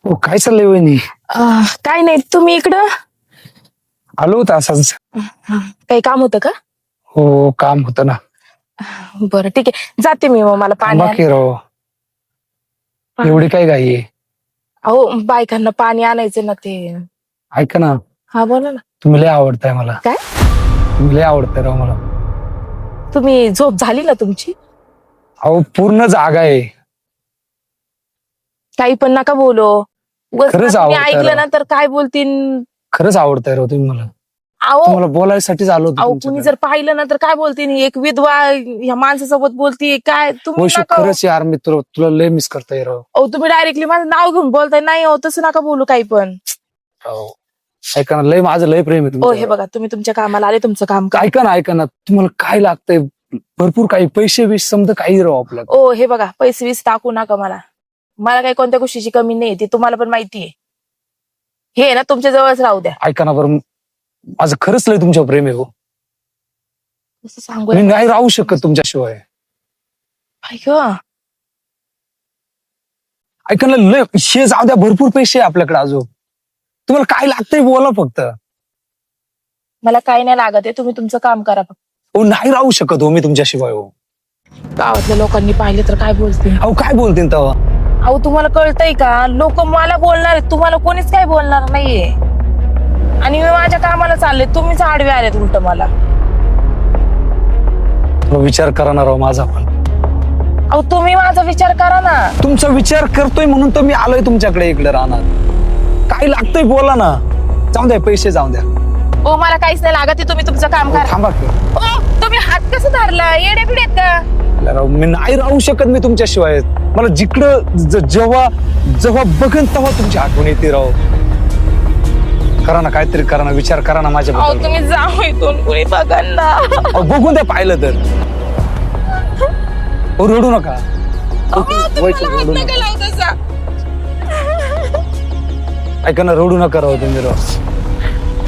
हो, काय चाललंय वहिनी? काय नाही, तुम्ही इकडं आलो होता असंच. काही काम होतं का? हो, काम होतं ना. बरं ठीक आहे, जाते मी. मग मला पाणी थांबा की राव, एवढी काय घाई आहे? अहो, बायकांना पाणी आणायचं ना ते. ऐका ना, हा बोला ना. तुम्ही लय आवडताय मला. काय? तुम्ही लय आवडताय राव मला. तुम्ही झोप झाली ना तुमची? अहो, पूर्ण जागा आहे. काही पण नका बोलो. उगाच खरंच तुम्ही आवडतं ऐकलं राव. ना तर काय बोलतील. खरंच आवडताय राव तुम्ही मला. अहो तुम्हाला बोलायसाठीच आलो होतो अहो कुणी तुमच्याकडे. जर पाहिलं ना तर काय बोलतील, एक विधवा या माणसासोबत बोलती काय तुम्ही वैशू, नका. खरंच यार, मी तुला लय मिस करताय राव. अहो तुम्ही डायरेक्टली माझं नाव घेऊन बोलताय. नाही हो, तसं नका बोलू काही पण. राव, ऐका ना, लय माझं लय प्रेम आहे ओ हे तुमच्यावर. बघा, तुम्ही तुमच्या कामाला आले, तुमचं काम का. ऐका ना, तुम्हाला काय लागतंय? भरपूर काही पैसे बिश समजा काही राव आपल्याला. ओ हे बघा, पैसे वीस टाकू नका मला. मला काही कोणत्या गोष्टीची कमी नाही, ती तुम्हाला पण माहितीये. हे ना तुमच्या जवळच राहू द्या. ऐका ना बरं, माझं खरंच लय तुमच्यावर प्रेम आहे हो. कसं सांगू मी नाही राहू शकत तुमच्याशिवाय. ऐका. ऐका ना, लय हे जाऊ द्या, भरपूर पैसे आहे आपल्याकडे अजून. तुम्हाला काय लागतंय बोला फक्त. मला काही नाही लागत आहे, तुम्ही तुमचं काम करा फक्त. हो, नाही राहू शकत हो मी तुमच्याशिवाय हो. गावातल्या लोकांनी पाहिले तर काय बोलतील. अहो, काय बोलतील तेव्हा? अहो तुम्हाला कळतंय का, लोक मला बोलणार आहेत, तुम्हाला कोणीच काही बोलणार नाहीये. आणि मी माझ्या कामाला चालले, तुम्हीच आडवे आलेत उलट मला. थोडा विचार करा ना राव माझा पण. अहो तुम्ही माझा विचार करा ना. तुमचा विचार करतोय म्हणून तर मी आलोय तुमच्याकडे इकडे राहणार. काय लागतंय बोला ना. जाऊ द्या, पैसे जाऊ द्या. ओ मला काहीच नाही लागत आहे, तुम्ही तुमचं काम हो, करा. थांबा की. ओ तुम्ही हात कसं धरला, येडे बिडेत का? अरे राव, मी नाही राहू शकत मी तुमच्याशिवाय. मला जिकडं जेव्हा बघन तेव्हा तुमची आठवण येते राव. करा ना, काहीतरी करा ना, विचार करा ना अहो माझ्याबद्दल. तुम्ही जाऊ इथून, कुणी बघा ना. अहो, बघून द्या पाहिलं तर. हो, रडू नका. अहो, तुम्ही वैशू, मला हात रडू नका नका. लावू तसा. ऐका ना, रडू नका राव तुम्ही राव.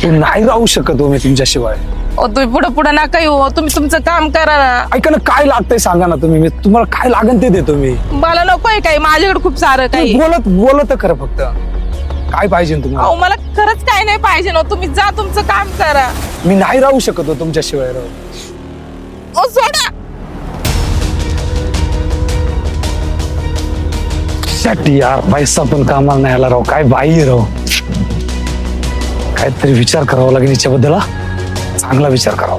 मी नाही राहू शकत हो मी तुमच्याशिवाय. ओ तुम्ही पुढे नका येऊ, तुम्ही तुमचं काम करा ना. ऐका ना, काय लागतंय सांगा ना तुम्ही. मी तुम्हाला काय लागन ते देतो मी. मला नकोय काही, माझ्याकडे खूप सारं काही. बोलत खरं फक्त. काय पाहिजे तुम्हाला? अहो मला खरंच काही नाही पाहिजे ना, तुम्ही जा तुमचं काम करा. मी नाही राहू शकत हो तुमच्याशिवाय राव. ओ सोडा. साठी यार, पैसा पण कामाला नाही आला राव. काय बाई आहे राव. काहीतरी विचार करावा लागेल याच्याबद्दल. चांगला विचार करावा.